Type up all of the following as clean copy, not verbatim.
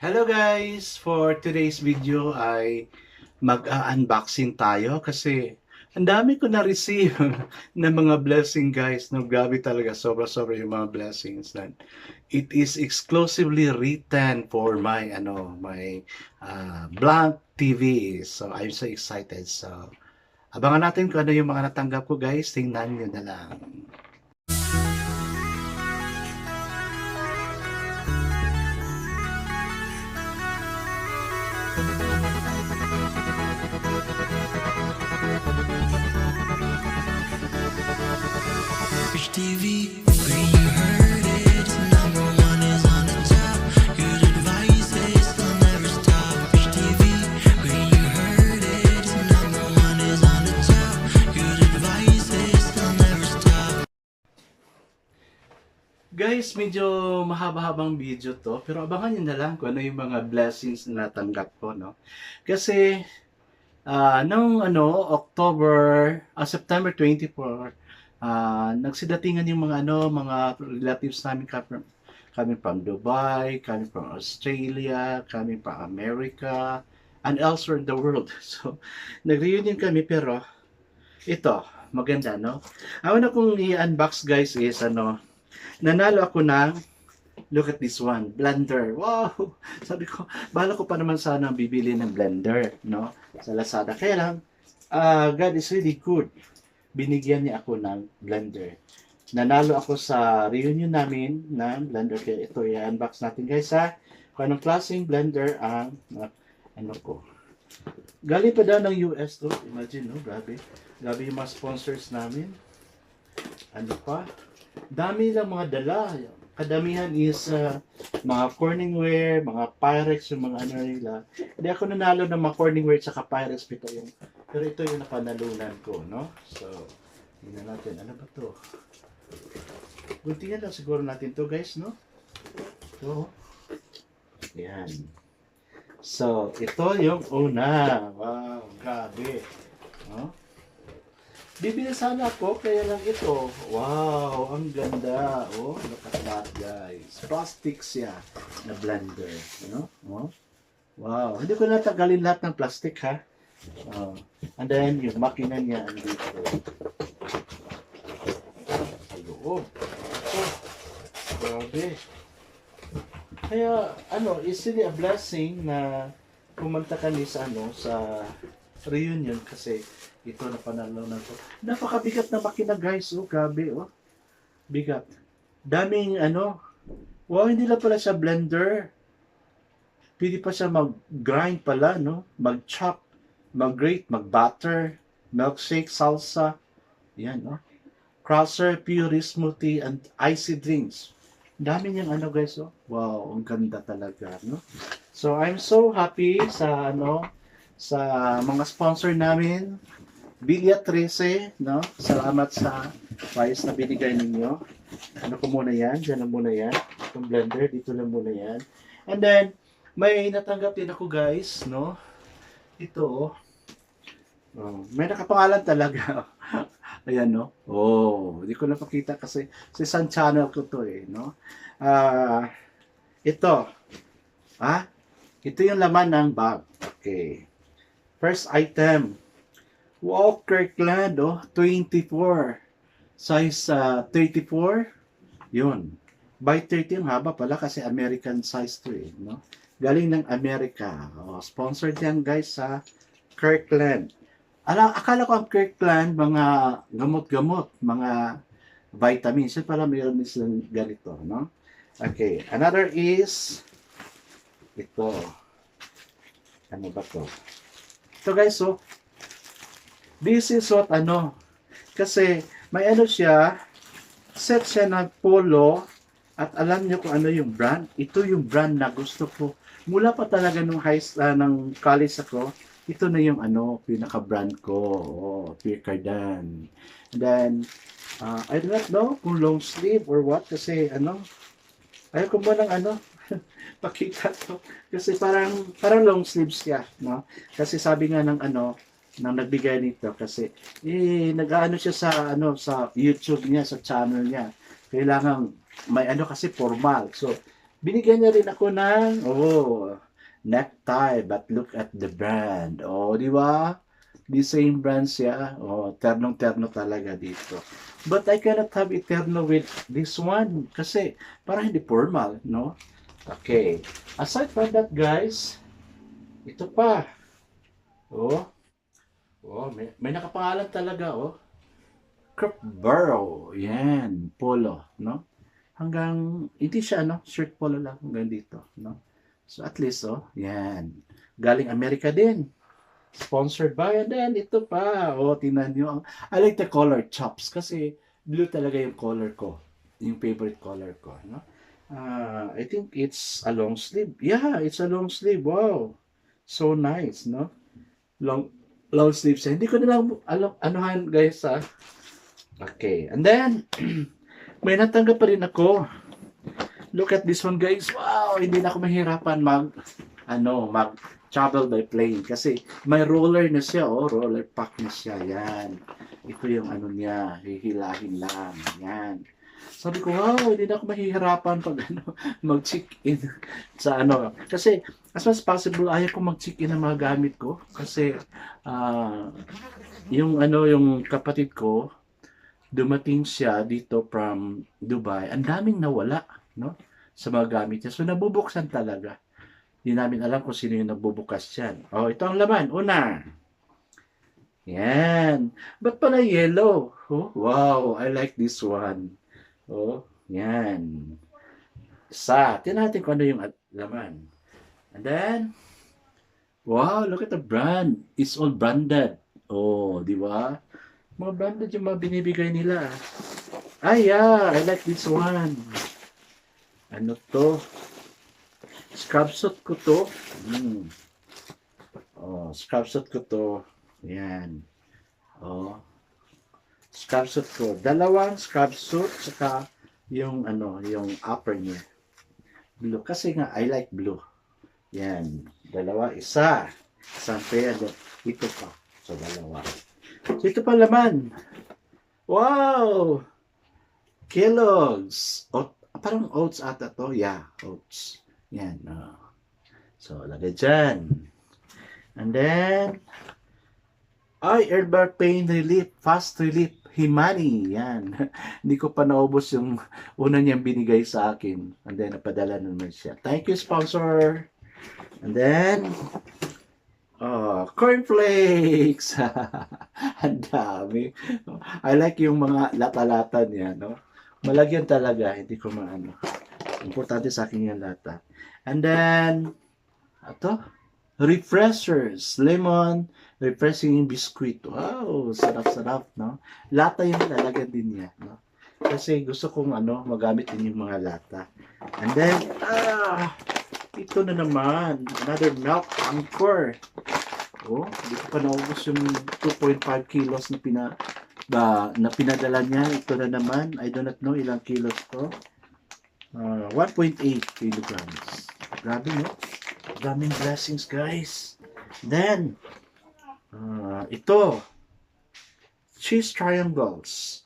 Hello guys! For today's video ay mag-unboxing tayo kasi ang dami ko na-receive na mga blessing guys. No, grabe talaga. Sobra-sobra yung mga blessings. And it is exclusively written for my Blank TV. So I'm so excited. So abangan natin kung ano yung mga natanggap ko guys. Tingnan nyo na lang. Wish TV, when you heard it, number one is on the top. Good advice is they'll never stop. Wish TV, when you heard it, number one is on the top. Good advice is they'll never stop. Guys, medyo mahaba-habang video to, pero abangan nyo na lang kung ano yung mga blessings na natanggap ko, no? Kasi, nung September 24, nagsidatingan yung mga relatives namin kami from Dubai, kami from Australia, kami from America, and elsewhere in the world. So, nag-reunion kami, pero ito, maganda, no? Ang una kong i-unbox, guys, is nanalo ako ng, look at this one, blender. Wow! Sabi ko, bahala ko pa naman sana bibili ng blender, no? Sa Lazada. Kaya lang, God is really good. Binigyan niya ako ng blender. Nanalo ako sa reunion namin ng blender. Kaya ito, i-unbox natin guys ha. Kung anong klaseng blender ang, ko. Galing pa daw ng US to. Imagine, no? Grabe. Grabe yung mga sponsors namin. Ano pa? Dami lang mga dala. Kadamihan is mga Corningware, mga Pyrex, yung mga nila. Hindi ako nanalo ng mga Corningware at saka Pyrex. Pero ito yung napanalunan ko, no? So, tingnan natin. Ano ba to? Guntingan lang siguro natin to guys, no? Ito. Yan. So, ito yung una. Wow, grabe. No? Bibili sana ako, kaya lang ito. Wow, ang ganda. Oh, look at that, guys. Plastic siya na blender. Ano? Oh. Wow, hindi ko natanggalin lahat ng plastic, ha? Oh. And then, yung makina niya andito. Sa loob. Oh, grabe. Kaya, is really a blessing na pumunta kami sa, sa reunion kasi ito na panalo na to. Napakabigat na makina guys, oh, grabe, oh. Bigat. Daming, wow, hindi lang pala siya blender. Pwede pa siya mag-grind pala, no? Mag-chop, mag-grate, mag-butter, milkshake, salsa. Yan, no? Crusher, puree, smoothie, and icy drinks. Dami niyang guys, oh. Wow, ang ganda talaga, no? So, I'm so happy sa, sa mga sponsor namin. Villa 13, no? Salamat sa price na binigay ninyo. Ano ko muna yan? Diyan lang muna yan. Itong blender, dito lang muna yan. And then, may natanggap din ako guys, no? Ito, oh, may nakapangalan talaga. Ayan, no? Oh, hindi ko napakita kasi sa isang channel ko to eh, no? Ito. Ito yung laman ng bag. Okay. First item. Wow, Kirkland, 24. Size 34. Yun. By 30 yung haba pala kasi American size to eh, no? Galing ng Amerika. Oh, sponsored yan guys sa Kirkland. Akala ko ang Kirkland, mga gamot-gamot, mga vitamins. So pala mayroon din silang ganito, no? Okay. Another is ito. Ano ba to? Ito guys, so this is what kasi may siya, set siya ng polo at alam niyo kung ano yung brand. Ito yung brand na gusto ko. Mula pa talaga nung ng college ako, ito na yung pinaka-brand ko. Oh, Pierre Cardin. And then, I don't know kung long sleeve or what kasi ayaw ko ba ng pakita to. Kasi parang long sleeves siya, no? Kasi sabi nga ng nang nagbigay nito kasi nag-aano siya sa YouTube niya, sa channel niya. Kailangan may kasi formal. So Binigyan niya rin ako ng, necktie, but look at the brand. Oh, di ba? The same brand siya. Oh, ternong-terno talaga dito. But I cannot have it terno with this one kasi parang hindi formal, no? Okay. Aside from that, guys, ito pa. Oh, may nakapangalan talaga, oh. Kirkborough. Yan, polo, no? Hanggang, hindi siya, no? Shirt polo lang hanggang dito, no? So, at least, yan. Galing Amerika din. Sponsored by, and then, ito pa. Tingnan nyo. I like the color chops kasi blue talaga yung color ko. Yung favorite color ko, no? I think it's a long sleeve. Yeah, it's a long sleeve. Wow. So nice, no? Long sleeve siya. Hindi ko na lang anuhan, guys, ha? Okay. And then, may natanggap pa rin ako. Look at this one, guys. Wow, hindi na ako mahirapan mag travel by plane kasi may roller na siya, roller pack na siya. Yan. Ito yung niya, hihilahin lang. Yan. Sabi ko, wow, hindi na ako mahihirapan pag mag-check-in sa kasi as much as possible ayaw ko mag-check-in ng mga gamit ko kasi yung kapatid ko dumating siya dito from Dubai. Ang daming nawala, no? Sa mga gamit niya. So, nabubuksan talaga. Hindi namin alam kung sino yung nagbubukas yan. Ito ang laman. Una. Yan. Ba't pala yellow? Wow, I like this one. Yan. Isa. Tingnan natin kung ano yung laman. And then, wow, look at the brand. It's all branded. Di ba? Mga branded yung mga binibigay nila. Yeah, I like this one. Ano to? Scrub suit ko to. Scrub suit ko to. Yan. Scrub suit ko. Dalawang scrub suit saka yung yung upper niya. Blue. Kasi nga, I like blue. Yan. Dalawa. Isa. Isang pair. Ito pa. So, dalawa. So, ito pa laman. Wow! Kellogg's. Parang oats ata to. Yeah, oats. Yan. So, lagay dyan. And then, Airbar Pain Relief, Fast Relief, Himani. Yan. Hindi ko pa naubos yung una niyang binigay sa akin. And then, napadala naman siya. Thank you, sponsor. And then, cornflakes. Ang dami. I like yung mga lata-lata niya, no? Malagyan talaga. Hindi ko maano. Importante sa akin yung lata. And then, refreshers, lemon, refreshing biscuit. Wow, sarap-sarap, no? Lata yung lalagyan din niya, no? Kasi gusto kong magamit din yung mga lata. And then, ito na naman, another milk anchor. Hindi ko pa naubos yung 2.5 kilos na pinadala niya. Ito na naman, I do not know ilang kilos to. 1.8 kilograms. Grabe, no? Daming blessings, guys. Then, ito. Cheese triangles.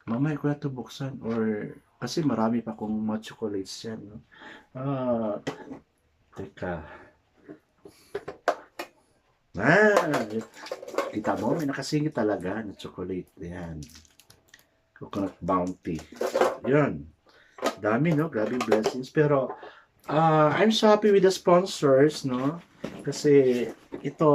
Mamaya ko na ito buksan. Kasi marami pa akong mga chocolates yan, no? Teka. Kita mo, may nakasingit talaga na chocolate. Yan. Coconut Bounty. Yan. Dami, no? Grabing blessings. Pero, I'm so happy with the sponsors, no? Kasi, ito,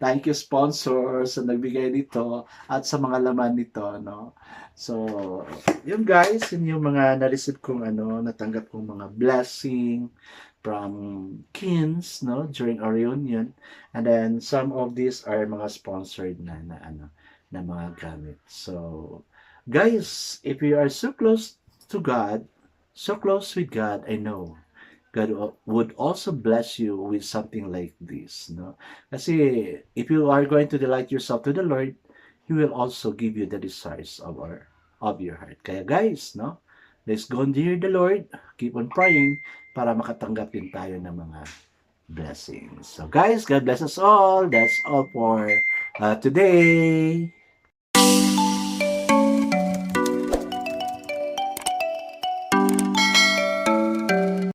thank you sponsors sa nagbigay nito at sa mga laman nito, no? So, yun guys, yun yung mga na-receive kong natanggap kong mga blessing from Kins, no, during our reunion. And then some of these are mga sponsored na mga gamit. So, guys, if you are so close to God, so close with God, I know God would also bless you with something like this, no? Kasi if you are going to delight yourself to the Lord, He will also give you the desires of your heart. Kaya guys, no? Let's go and hear the Lord. Keep on praying para makatanggap din tayo ng mga blessings. So guys, God bless us all. That's all for today.